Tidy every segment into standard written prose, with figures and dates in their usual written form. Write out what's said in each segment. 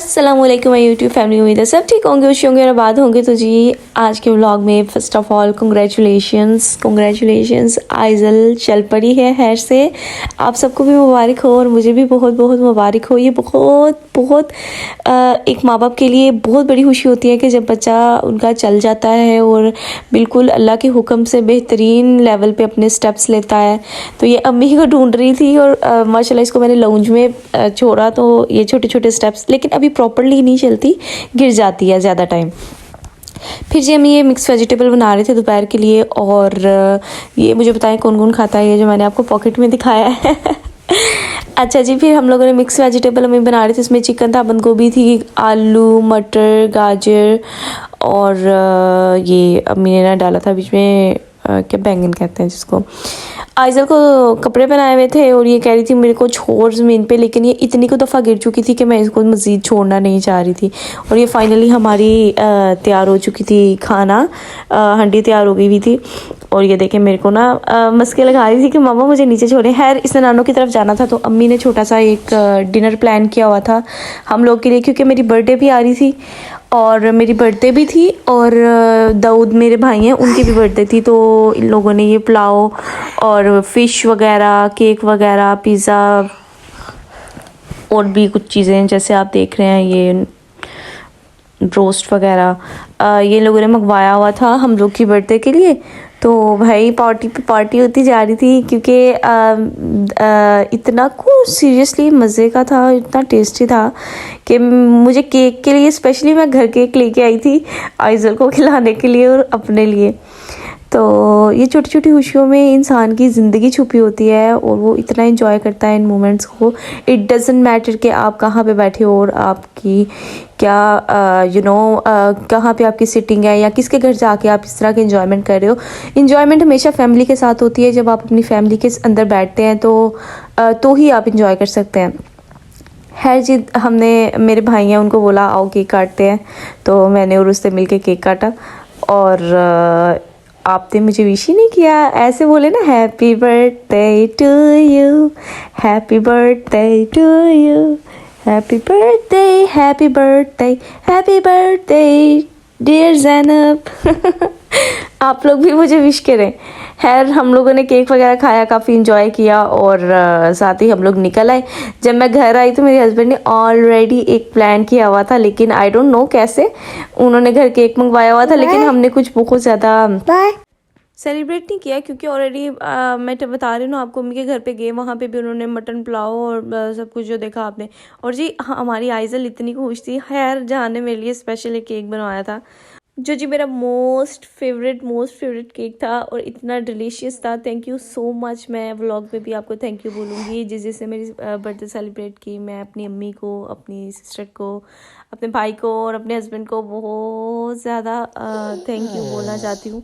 अस्सलाम वालेकुम my YouTube family. उम्मीद है सब ठीक होंगे, खुश होंगे और आबाद होंगे। तो जी आज के व्लॉग में फ़र्स्ट ऑफ़ ऑल कंग्रेचुलेशंस आइज़ल चल पड़ी है हैर से। आप सबको भी मुबारक हो और मुझे भी बहुत बहुत मुबारक हो। ये बहुत बहुत एक माँ बाप के लिए बहुत बड़ी खुशी होती है कि जब बच्चा उनका चल जाता है और बिल्कुल अल्लाह के हुक्म से बेहतरीन लेवल पे अपने स्टेप्स लेता है। तो ये अम्मी को ढूंढ रही थी और माशाल्लाह इसको मैंने लाउंज में छोड़ा तो ये छोटे छोटे स्टेप्स, लेकिन अभी प्रॉपरली नहीं चलती, गिर जाती है ज़्यादा टाइम। फिर जी हम ये मिक्स वेजिटेबल बना रहे थे दोपहर के लिए। और ये मुझे बताएं कौन कौन खाता है ये जो मैंने आपको पॉकेट में दिखाया है। अच्छा जी, फिर हम लोगों ने मिक्स वेजिटेबल हमें बना रहे थे। इसमें चिकन था, बंद गोभी थी, आलू, मटर, गाजर और ये अम्मी ने ना डाला था बीच में क्या बैंगन कहते हैं जिसको। आइज़ल को कपड़े पहनाए हुए थे और ये कह रही थी मेरे को छोड़ ज़मीन पे, लेकिन ये इतनी को दफ़ा गिर चुकी थी कि मैं इसको मज़ीद छोड़ना नहीं चाह रही थी। और ये फाइनली हमारी तैयार हो चुकी थी खाना, हंडी तैयार हो गई हुई थी। और ये देखें मेरे को ना मस्के लगा रही थी कि मामा मुझे नीचे छोड़े। खैर इसने नानों की तरफ जाना था तो अम्मी ने छोटा सा एक डिनर प्लान किया हुआ था हम लोग के लिए, क्योंकि मेरी बर्थडे भी आ रही थी और मेरी बर्थडे भी थी और दाऊद मेरे भाई हैं उनकी भी बर्थडे थी। तो इन लोगों ने ये पुलाव और फ़िश वगैरह, केक वगैरह, पिज़्ज़ा और भी कुछ चीज़ें जैसे आप देख रहे हैं ये रोस्ट वगैरह ये लोगों ने मंगवाया हुआ था हम लोग की बर्थडे के लिए। तो भाई पार्टी पे पार्टी होती जा रही थी, क्योंकि इतना कुछ सीरियसली मज़े का था, इतना टेस्टी था कि मुझे केक के लिए स्पेशली मैं घर केक लेके आई थी आइज़ल को खिलाने के लिए और अपने लिए। तो ये छोटी छोटी खुशियों में इंसान की ज़िंदगी छुपी होती है और वो इतना एंजॉय करता है इन मोमेंट्स को। इट डज़न्ट मैटर कि आप कहाँ पे बैठे हो और आपकी क्या कहाँ पे आपकी सिटिंग है या किसके घर जाके आप इस तरह के एंजॉयमेंट कर रहे हो। एंजॉयमेंट हमेशा फैमिली के साथ होती है। जब आप अपनी फैमिली के अंदर बैठते हैं तो ही आप इंजॉय कर सकते हैं। खैर जी, हमने मेरे भाई हैं उनको बोला आओ केक काटते हैं, तो मैंने और उससे मिल के केक काटा। और आपने मुझे विश ही नहीं किया, ऐसे बोले ना happy birthday to you, happy birthday to you, happy birthday, happy birthday, happy birthday dear Zainab. आप लोग भी मुझे विश करें। खैर हम लोगों ने केक वगैरह खाया, काफ़ी इंजॉय किया और साथ ही हम लोग निकल आए। जब मैं घर आई तो मेरे हस्बैंड ने ऑलरेडी एक प्लान किया हुआ था, लेकिन आई डोंट नो कैसे उन्होंने घर केक मंगवाया हुआ था, लेकिन हमने कुछ बहुत ज़्यादा सेलिब्रेट नहीं किया, क्योंकि ऑलरेडी मैं तो बता रही हूँ ना आपको, उनके घर पे गए, वहाँ पे भी उन्होंने मटन पुलाव और सब कुछ जो देखा आपने। और जी हमारी आइज़ल इतनी खुश थी। खैर जहाँ ने मेरे लिए स्पेशल एक केक बनवाया था जो जी मेरा मोस्ट फेवरेट केक था और इतना डिलीशियस था। Thank you so much. मैं व्लॉग में भी आपको थैंक यू बोलूँगी जिससे मेरी बर्थडे सेलिब्रेट की। मैं अपनी अम्मी को, अपनी सिस्टर को, अपने भाई को और अपने हस्बैंड को बहुत ज़्यादा थैंक यू बोलना चाहती हूँ।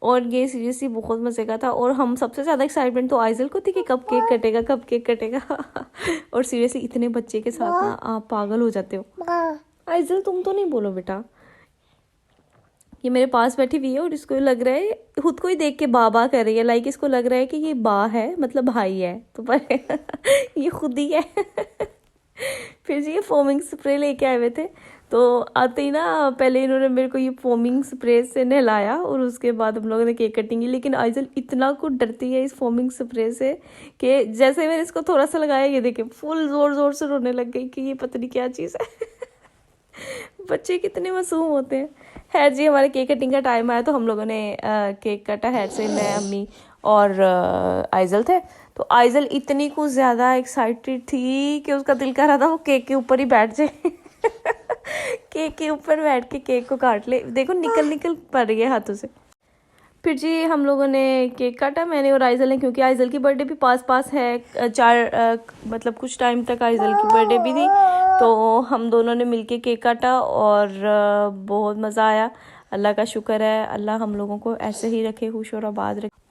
और ये सीरियसली बहुत मज़े का था। और हम सबसे ज़्यादा एक्साइटमेंट तो आइज़ल को थी कि कब केक कटेगा, कब केक कटेगा। और सीरियसली इतने बच्चे के साथ ना आप पागल हो जाते हो। आइज़ल तुम तो नहीं बोलो बेटा। ये मेरे पास बैठी हुई है और इसको लग रहा है खुद को ही देख के बा कर रही है, लाइक इसको लग रहा है कि ये बा है मतलब भाई है, तो पर ये खुद ही है। फिर जी ये फोमिंग स्प्रे लेके आए हुए थे, तो आते ही ना पहले इन्होंने मेरे को ये फोमिंग स्प्रे से नहलाया और उसके बाद हम लोगों ने केक कटिंग की। लेकिन आइज़ल इतना कुछ डरती है इस फोमिंग स्प्रे से कि जैसे मैंने इसको थोड़ा सा लगाया ये देखे फुल ज़ोर से रोने लग गई कि ये पता नहीं क्या चीज़ है। बच्चे कितने मासूम होते हैं। खैर जी हमारे केक कटिंग का टाइम आया तो हम लोगों ने केक काटा। खैर से मैं, अम्मी और आइज़ल थे। तो आइज़ल इतनी कुछ ज़्यादा एक्साइटेड थी कि उसका दिल कर रहा था वो केक के ऊपर ही बैठ जाए। केक के ऊपर बैठ के केक को काट ले। देखो निकल पड़ रही है हाथों से। फिर जी हम लोगों ने केक काटा, मैंने और आइज़ल ने, क्योंकि आइज़ल की बर्थडे भी पास है। मतलब कुछ टाइम तक आइज़ल की बर्थडे भी थी, तो हम दोनों ने मिलके केक काटा और बहुत मज़ा आया। अल्लाह का शुक्र है, अल्लाह हम लोगों को ऐसे ही रखे, खुश और आबाद रखे।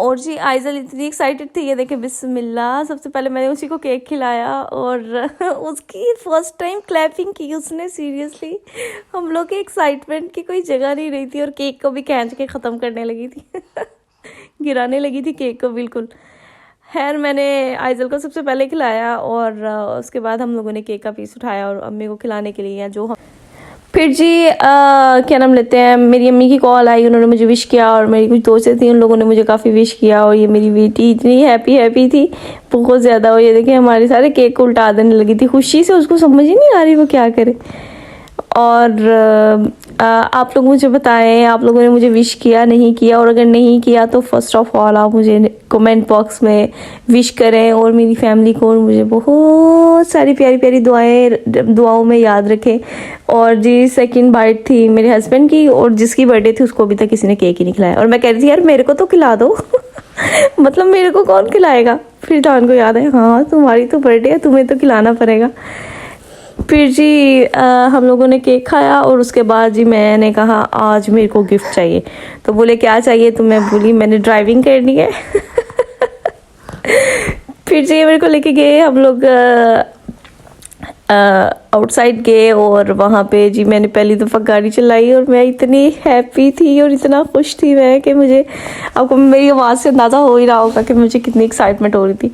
और जी आइज़ल इतनी एक्साइटेड थी, ये देखे बिस्मिल्लाह, सबसे पहले मैंने उसी को केक खिलाया और उसकी फर्स्ट टाइम क्लैपिंग की उसने। सीरियसली हम लोग के एक्साइटमेंट की कोई जगह नहीं रही थी और केक को भी खींच के ख़त्म करने लगी थी। गिराने लगी थी केक को बिल्कुल। खैर मैंने आइजल को सबसे पहले खिलाया और उसके बाद हम लोगों ने केक का पीस उठाया और अम्मी को खिलाने के लिए, जो हम फिर जी क्या नाम लेते हैं, मेरी अम्मी की कॉल आई, उन्होंने मुझे विश किया और मेरी कुछ दोस्तें थी, उन लोगों ने मुझे काफ़ी विश किया। और ये मेरी बेटी इतनी हैप्पी थी बहुत ज़्यादा। और ये देखिए हमारे सारे केक को उल्टा देने लगी थी खुशी से, उसको समझ ही नहीं आ रही वो क्या करे। और आप लोग मुझे बताएं, आप लोगों ने मुझे विश किया नहीं किया, और अगर नहीं किया तो फर्स्ट ऑफ ऑल आप मुझे कमेंट बॉक्स में विश करें और मेरी फैमिली को और मुझे बहुत सारी प्यारी प्यारी दुआओं में याद रखें। और जी सेकंड बाइट थी मेरे हस्बैंड की, और जिसकी बर्थडे थी उसको अभी तक किसी ने केक ही नहीं खिलाया। और मैं कह रही थी यार मेरे को तो खिला दो मतलब मेरे को कौन खिलाएगा। फिर डान को याद है, हाँ तुम्हारी तो बर्थडे है, तुम्हें तो खिलाना पड़ेगा। फिर जी हम लोगों ने केक खाया और उसके बाद जी मैंने कहा आज मेरे को गिफ्ट चाहिए। तो बोले क्या चाहिए, तो मैं बोली मैंने ड्राइविंग करनी है फिर जी मेरे को लेके गए हम लोग आउटसाइड गए और वहाँ पे जी मैंने पहली दफ़ा गाड़ी चलाई और मैं इतनी हैप्पी थी और इतना खुश थी मैं कि मुझे, आपको मेरी आवाज़ से अंदाज़ा हो ही रहा होगा कि मुझे कितनी एक्साइटमेंट हो रही थी।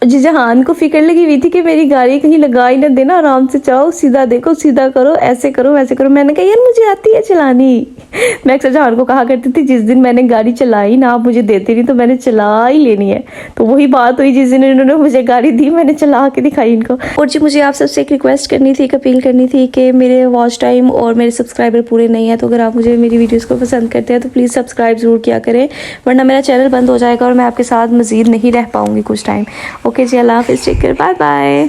जी जहान को फिक्र लगी हुई थी कि मेरी गाड़ी कहीं लगा ही ना देना, आराम से जाओ, सीधा देखो, सीधा करो, ऐसे करो वैसे करो। मैंने कहा यार मुझे आती है चलानी। मैं अक्सर जहान को कहा करती थी जिस दिन मैंने गाड़ी चलाई ना आप मुझे देती नहीं तो मैंने चला ही लेनी है। तो वही बात हुई जिस दिन इन्होंने मुझे गाड़ी दी मैंने चला के दिखाई इनको। और जी मुझे आप सबसे एक रिक्वेस्ट करनी थी, एक अपील करनी थी कि मेरे वॉच टाइम और मेरे सब्सक्राइबर पूरे नहीं है, तो अगर आप मुझे मेरी वीडियोज़ को पसंद करते हैं तो प्लीज़ सब्सक्राइब ज़रूर किया करें, वरना मेरा चैनल बंद हो जाएगा और मैं आपके साथ मज़ीद नहीं रह पाऊँगी कुछ टाइम। ओके जी, अल्लाह हाफ़िज़, टेक केयर, बाय बाय।